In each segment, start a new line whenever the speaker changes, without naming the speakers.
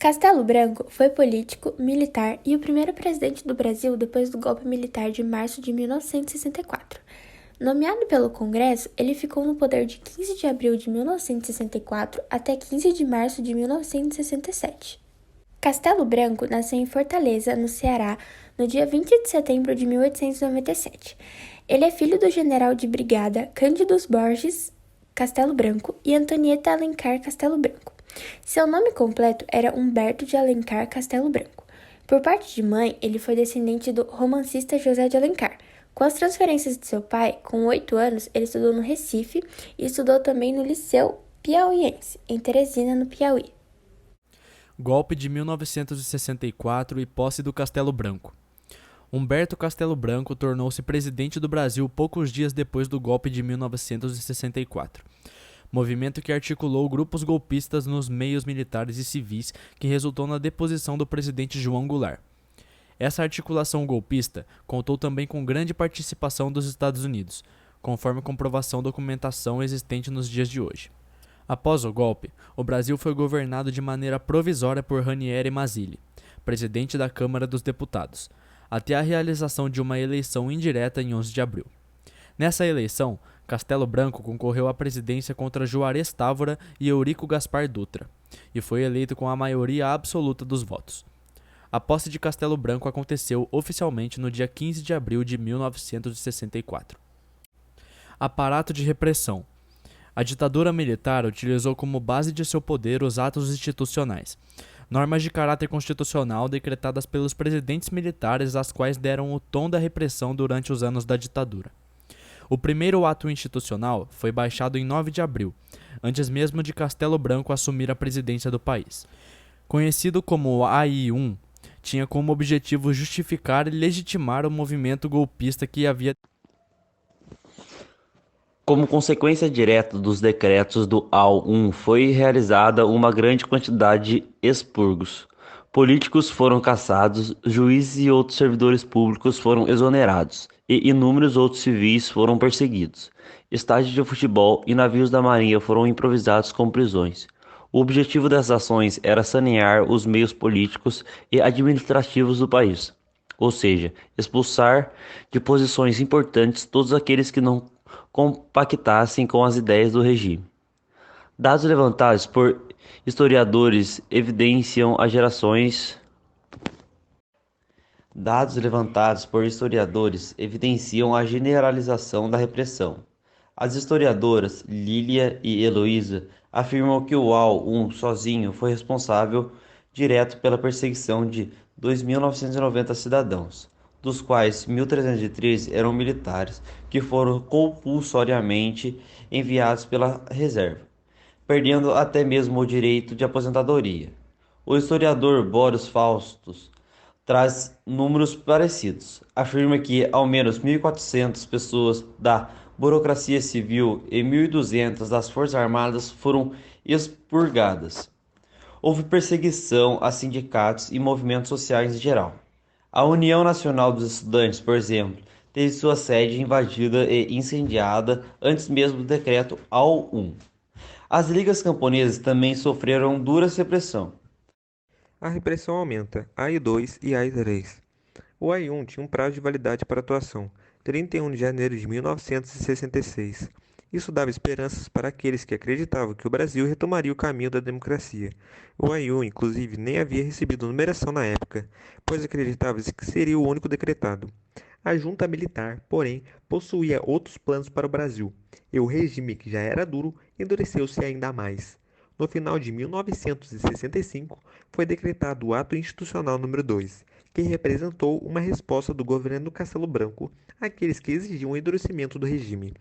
Castelo Branco foi político, militar e o primeiro presidente do Brasil depois do golpe militar de março de 1964. Nomeado pelo Congresso, ele ficou no poder de 15 de abril de 1964 até 15 de março de 1967. Castelo Branco nasceu em Fortaleza, no Ceará, no dia 20 de setembro de 1897. Ele é filho do general de brigada Cândido Borges Castelo Branco e Antonieta Alencar Castelo Branco. Seu nome completo era Humberto de Alencar Castelo Branco. Por parte de mãe, ele foi descendente do romancista José de Alencar. Com as transferências de seu pai, com 8 anos, ele estudou no Recife e estudou também no Liceu Piauiense, em Teresina, no Piauí.
Golpe de 1964 e posse do Castelo Branco. Humberto Castelo Branco tornou-se presidente do Brasil poucos dias depois do golpe de 1964. Movimento que articulou grupos golpistas nos meios militares e civis, que resultou na deposição do presidente João Goulart. Essa articulação golpista contou também com grande participação dos Estados Unidos, conforme comprovação documentação existente nos dias de hoje. Após o golpe, o Brasil foi governado de maneira provisória por Ranieri Mazzilli, presidente da Câmara dos Deputados, até a realização de uma eleição indireta em 11 de abril. Nessa eleição, Castelo Branco concorreu à presidência contra Juarez Távora e Eurico Gaspar Dutra, e foi eleito com a maioria absoluta dos votos. A posse de Castelo Branco aconteceu oficialmente no dia 15 de abril de 1964. Aparato de repressão. A ditadura militar utilizou como base de seu poder os atos institucionais, normas de caráter constitucional decretadas pelos presidentes militares, as quais deram o tom da repressão durante os anos da ditadura. O primeiro ato institucional foi baixado em 9 de abril, antes mesmo de Castelo Branco assumir a presidência do país. Conhecido como AI-1, tinha como objetivo justificar e legitimar o movimento golpista que havia.
Como consequência direta dos decretos do AI-1, foi realizada uma grande quantidade de expurgos. Políticos foram cassados, juízes e outros servidores públicos foram exonerados, e inúmeros outros civis foram perseguidos. Estádios de futebol e navios da marinha foram improvisados como prisões. O objetivo dessas ações era sanear os meios políticos e administrativos do país, ou seja, expulsar de posições importantes todos aqueles que não compactassem com as ideias do regime. Dados levantados por historiadores evidenciam a generalização da repressão. As historiadoras Lília e Heloísa afirmam que o AI-1 sozinho foi responsável direto pela perseguição de 2.990 cidadãos, dos quais 1.313 eram militares que foram compulsoriamente enviados pela reserva, perdendo até mesmo o direito de aposentadoria. O historiador Boris Faustus traz números parecidos. Afirma que ao menos 1.400 pessoas da burocracia civil e 1.200 das Forças Armadas foram expurgadas. Houve perseguição a sindicatos e movimentos sociais em geral. A União Nacional dos Estudantes, por exemplo, teve sua sede invadida e incendiada antes mesmo do decreto AI-1. As ligas camponesas também sofreram dura repressão.
A repressão aumenta, AI-2 e AI-3. O AI-1 tinha um prazo de validade para atuação, 31 de janeiro de 1966. Isso dava esperanças para aqueles que acreditavam que o Brasil retomaria o caminho da democracia. O AI-1, inclusive, nem havia recebido numeração na época, pois acreditava-se que seria o único decretado. A junta militar, porém, possuía outros planos para o Brasil, e o regime, que já era duro, endureceu-se ainda mais. No final de 1965, foi decretado o Ato Institucional número 2, que representou uma resposta do governo Castelo Branco àqueles que exigiam o endurecimento do regime.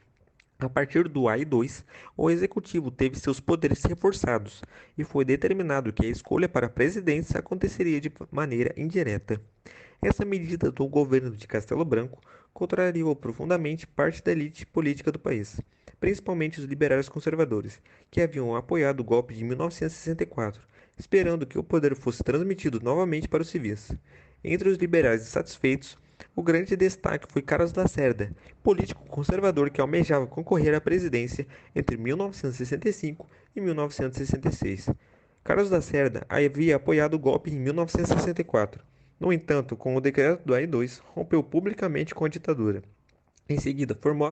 A partir do AI-2, o executivo teve seus poderes reforçados e foi determinado que a escolha para a presidência aconteceria de maneira indireta. Essa medida do governo de Castelo Branco contrariou profundamente parte da elite política do país, principalmente os liberais conservadores, que haviam apoiado o golpe de 1964, esperando que o poder fosse transmitido novamente para os civis. Entre os liberais insatisfeitos, o grande destaque foi Carlos Lacerda, político conservador que almejava concorrer à presidência entre 1965 e 1966. Carlos Lacerda havia apoiado o golpe em 1964. No entanto, com o decreto do AI-2, rompeu publicamente com a ditadura. Em seguida, formou.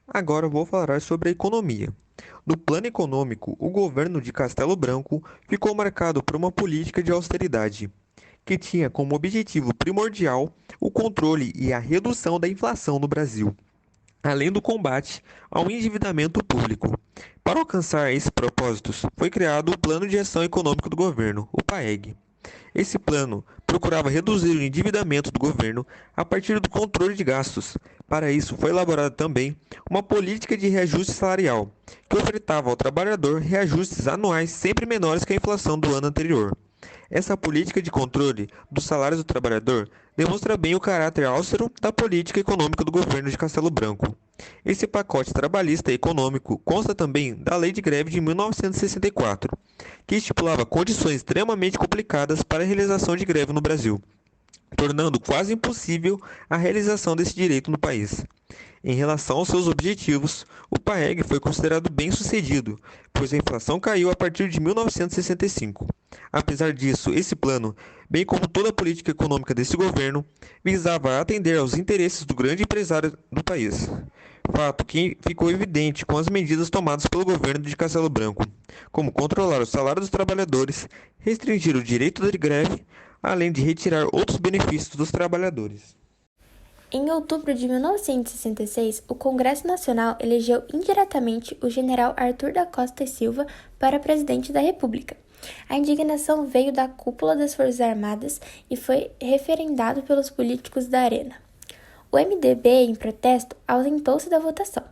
Agora vou falar sobre a economia. No plano econômico, o governo de Castelo Branco ficou marcado por uma política de austeridade, que tinha como objetivo primordial o controle e a redução da inflação no Brasil, além do combate ao endividamento público. Para alcançar esses propósitos, foi criado o Plano de Ação Econômica do Governo, o PAEG. Esse plano procurava reduzir o endividamento do governo a partir do controle de gastos. Para isso, foi elaborada também uma política de reajuste salarial, que ofertava ao trabalhador reajustes anuais sempre menores que a inflação do ano anterior. Essa política de controle dos salários do trabalhador demonstra bem o caráter austero da política econômica do governo de Castelo Branco. Esse pacote trabalhista e econômico consta também da Lei de Greve de 1964, que estipulava condições extremamente complicadas para a realização de greve no Brasil, tornando quase impossível a realização desse direito no país. Em relação aos seus objetivos, o PAEG foi considerado bem-sucedido, pois a inflação caiu a partir de 1965. Apesar disso, esse plano, bem como toda a política econômica desse governo, visava atender aos interesses do grande empresário do país. Fato que ficou evidente com as medidas tomadas pelo governo de Castelo Branco, como controlar o salário dos trabalhadores, restringir o direito de greve, além de retirar outros benefícios dos trabalhadores.
Em outubro de 1966, o Congresso Nacional elegeu indiretamente o general Arthur da Costa e Silva para presidente da República. A indignação veio da cúpula das Forças Armadas e foi referendado pelos políticos da Arena. O MDB, em protesto, ausentou-se da votação.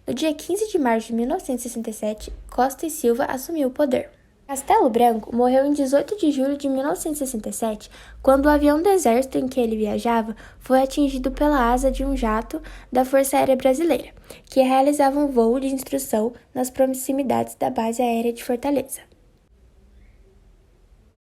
No dia 15 de março de 1967, Costa e Silva assumiu o poder. Castelo Branco morreu em 18 de julho de 1967, quando o avião do exército em que ele viajava foi atingido pela asa de um jato da Força Aérea Brasileira, que realizava um voo de instrução nas proximidades da base aérea de Fortaleza.